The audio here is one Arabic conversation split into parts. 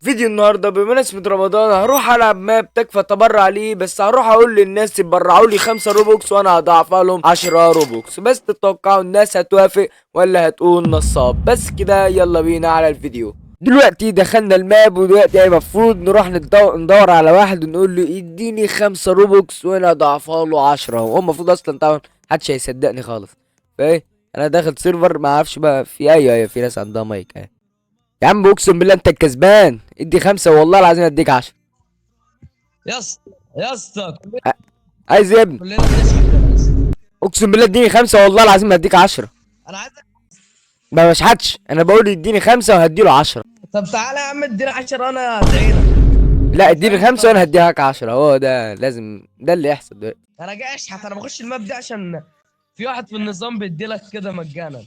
فيديو النهارده بمناسبة رمضان هروح العب ماب تكفى تبرع ليه، بس هروح اقول للناس تبرعوا لي 5 روبوكس وانا هضاعفها لهم 10 روبوكس. بس تتوقعوا الناس هتوافق ولا هتقول نصاب؟ بس كده يلا بينا على الفيديو. دلوقتي دخلنا الماب ودلوقتي المفروض نروح ندور على واحد ونقول له يديني 5 روبوكس وانا هضاعفها له 10. وهو المفروض اصلا طبعا محدش هيصدقني خالص. فايه انا داخل سيرفر ما اعرفش بقى في ايوه في ناس عندها مايك يا عم اقسم بالله انت الكسبان. ادي 5 والله العظيم اديك 10. يا اسطى يا اسطى عايز إيه يا ابني؟ كلنا بنشحت يا اسطى. اقسم بالله اديني 5 والله العظيم هديك 10. انا عايزك. ما بشحتش، انا بقول اديني 5 وهديله 10. طب تعالى يا عم اديني 10 انا ادعي لك. لا اديني 5 وانا هديك 10. هو ده لازم ده اللي يحصل دلوقتي. انا جاي اشحت، انا بخش الماب دي عشان في واحد في النظام بيدي لك كده مجانا.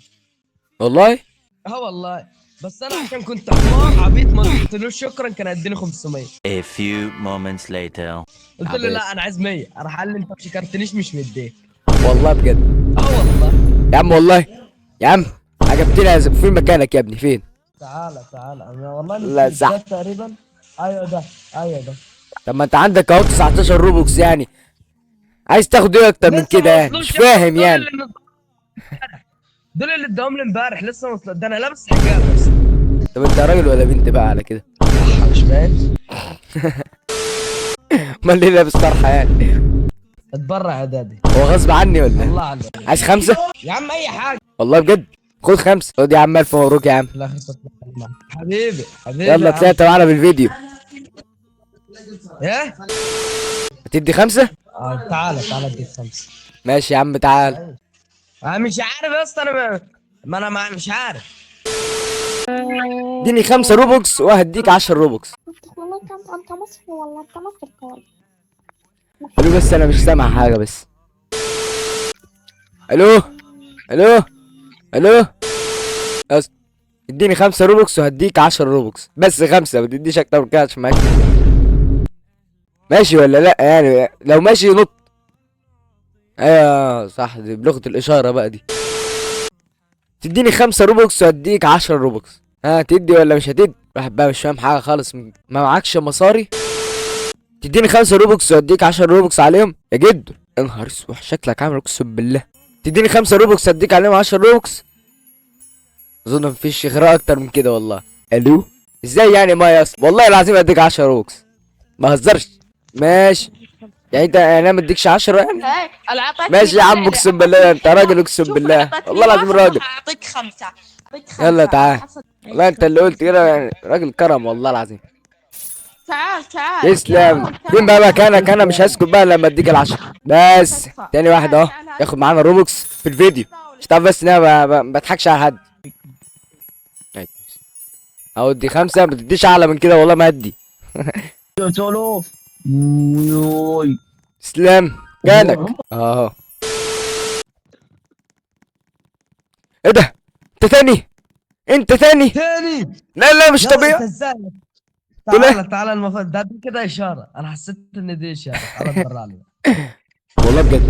والله اه والله، بس انا عشان كنت حمار عبيط ما قلتلوش شكرا كان هيديني 500. A few moments later. قلت له لا انا عايز 100، راح قال لي انت ما شكرتنيش مش مديك. والله بجد. اه والله. يا عم والله يا عم عجبتني يا فين مكانك يا ابني فين؟ تعالى انا والله لا مش زح. ده تقريبا. ايوه ده، ايوه ده. طب ما انت عندك اهو 19 روبوكس يعني، عايز تاخد ايه اكتر من لسه كده ما يعني؟ مش وصلوش يا اسطى، فاهم يعني. دول اللي اداهم لي امبارح لسه ما وصلوا. ده انا لابس حجاب بس. طب انت راجل ولا بنت بقى على كده؟ مش باين. امال ليه لابس طرحه يعني؟ اتبرع يا دادي. هو غصب عني ولا الله ايه؟ عليك عايز 5؟ يا عم، اي حاجه. والله بجد خد 5. خد يا عم الف مبروك يا عم. في الاخر تطلع معاك. حبيبي حبيبي يلا يا عم. طلعت معانا بالفيديو. ايه؟ هتدي 5؟ تعالى اديك 5. ماشي يا عم تعال. انا مش عارف يا اسطى، انا ما انا مش عارف. اديني 5 روبوكس وهديك 10 روبوكس. والله انت مصري ولا انت مصري خالص؟ الو بس انا مش سامع حاجه بس. الو الو الو بس. اديني 5 روبوكس وهديك 10 روبوكس، بس 5 ما تديش اكتر من كده عشان معاك. ماشي ولا لا يعني؟ لو ماشي نط. ايوه صح، دي بلغة الاشارة بقى دي. تديني 5 روبوكس وهديك 10 روبوكس. ها تدي ولا مش هتدي؟ واحد بقى مش فاهم حاجة خالص، ما معكش مصاري. تديني 5 روبوكس وهديك 10 روبوكس عليهم يا جدو. يا نهار اسود شكلك عامل اقسم بالله. تديني 5 روبوكس هديك عليهم 10 روبوكس. اظن مفيش اغراء اكتر من كده والله. الو ازاي يعني ما يصل؟ والله العظيم هديك 10 روبوكس، ما هزرش. ماشي يعني انت انا ما اديكش 10 يعني؟ ماشي يا عم اقسم بالله انت راجل اقسم بالله والله العظيم راجل. اعطيك 5. يلا تعال. والله انت اللي قلت كده يعني راجل كرم والله العظيم. تعال تسلم. فين بقى مكانك؟ انا مش هسكت بقى لما اديك ال10. بس تاني واحد اهو ياخد معانا روبوكس في الفيديو. مش تعرف بس ان انا ما بضحكش على حد. اهو ادي 5 ما تديش اعلى من كده والله ما ادي. سولو. تسلم جالك اهو. ايه ده؟ انت تاني؟ انت تاني؟ تاني. لا لا مش يلا طبيعي. انت ازاي؟ تقول ايه؟ تعالى المفروض ده كده اشاره، انا حسيت ان دي اشاره. تعالى اتبرع لي. والله بجد.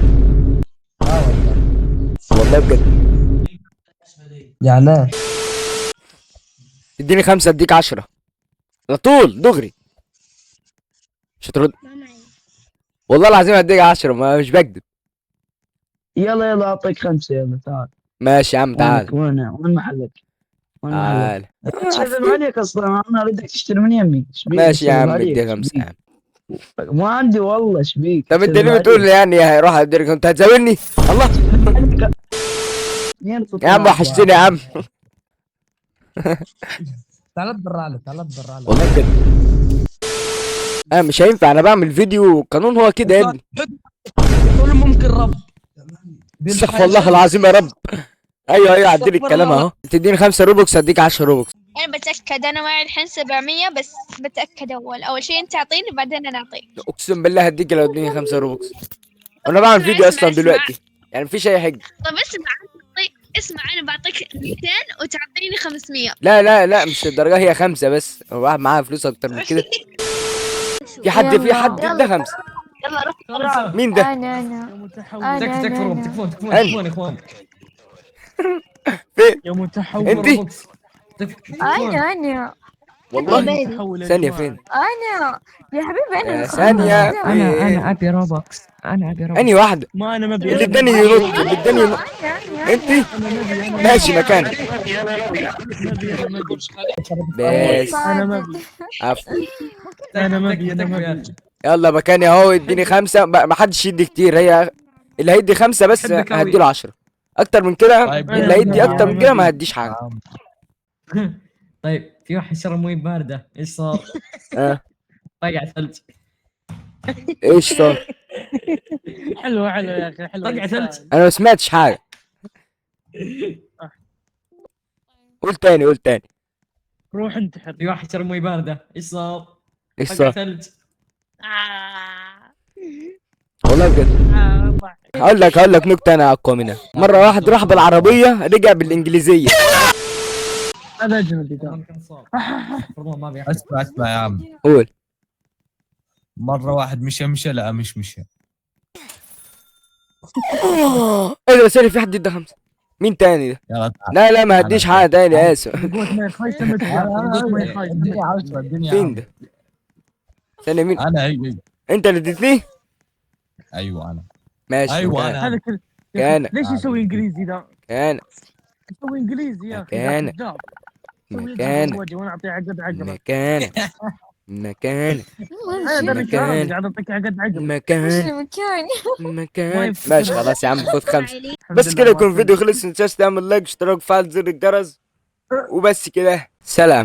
اه والله. والله بجد. يعني اديني 5 اديك 10 على طول دغري. مش هترد؟ والله العظيم هديك 10 ما مش بكذب. يلا اعطيك 5. يلا تعال. ماشش يا عم تعال. وين محلك؟ وين محلك؟ تعال. تشرب عليك اصلا، انا اريدك تشتري من يمي. ايش بيك؟ ماشي يا اشرب عم عليك، اديك ايش 5 يا بيك؟ عم. ما عندي والله، ايش بيك؟ طب انت اشرب ليه بتقول لي عليك. يعني هيروح اديك؟ انت هتزاولني؟ الله. منين يا عم تطلع؟ وحشتني يا عم. تعالى اتبرع لي، تعالى اتبرع لي. والله بجد. انا مش هينفع، انا بعمل فيديو القانون هو كده يا ابني. قول ممكن رب. استغفر الله العظيم يا رب. ايوه عدلي استغفر الكلام الله. اهو. تديني 5 روبوكس هديك 10 روبوكس. انا بتاكد، انا معي الحين 700 بس. بتاكد اول شيء انت تعطيني بعدين انا اعطيك. اقسم بالله هديك لو اديني 5 روبوكس. انا بعمل فيديو اصلا دلوقتي يعني مفيش اي حاجه. طب اسمع انا بعطيك 200 وتعطيني 500. لا مش الدرجه، هي 5 بس. هو واحد معاه فلوس اكتر من كده؟ في حد ادى 5؟ يلا روح. مين ده؟ انا تكفون يا اخوان. فين؟ يا متحول انتي؟ انا والله حول ثانية أجواء. فين؟ انا يا حبيبي انا يا ثانية انا ابي روبوكس، انا ابي روبوكس. انهي واحدة؟ ما انا مبي اللي اداني ينط، اللي اداني ينط. انت ماشي مكانك. بس انا مبي عفوا. انا مبي يلا مكاني اهو، اديني 5. ما حدش يدي كتير، هي اللي هيدي 5 بس بحبك أوي. هديله 10. اكتر من كده طيب، اللي هيدي أنا اكتر من ما كده ما أبي. هديش حاجة. طيب في واحد شرب مويه بارده، ايش صار؟ اه طقع ثلج. ايش صار؟ حلوه يا اخي حلوه طقع ثلج. انا ما سمعتش حاجة. قول تاني قول تاني. روح انتحر. في واحد شرب مويه بارده، ايش صار؟ ايش طقع صار؟ ثلج. والله بجد. هقول لك نكتة انا اقوى منها. مرة واحد راح بالعربية رجع بالانجليزية. هذا اجنبي ده. والله كان صار. والله ما بيعرف. اسمع يا عم. قول. مرة واحد مشى لا مشى. ايه ده؟ بس أنا في حد ادى 5. مين تاني ده؟ يلا تعال. لا ما هديش حاجة تاني، اسف. قوة ما يخايس ما يخايس. الدنيا عشرة الدنيا فين عم. ده؟ ثانية مين؟ انا هي. انت اللي اديتني؟ ايوه انا. ماشي ايوه مكانك. انا. هذا كذا. كان ليش يسوي انجليزي ذا؟ مكانك يسوي انجليزي يا اخي. مكانك. ذا كذاب. يسوي يجي مكانك وجهي وانا اعطيه عقد عقله. مكانك مكانك انا ادري مكان. عربي قاعد اعطيك عقد عقله. مكان مكاني مكان. ماشي خلاص يا عم، خد 5. الحمد بس لله كده ما يكون أصلاً. الفيديو خلص. متنساش تعمل لايك اشتراك فعل زر الجرس وبس كده. سلام.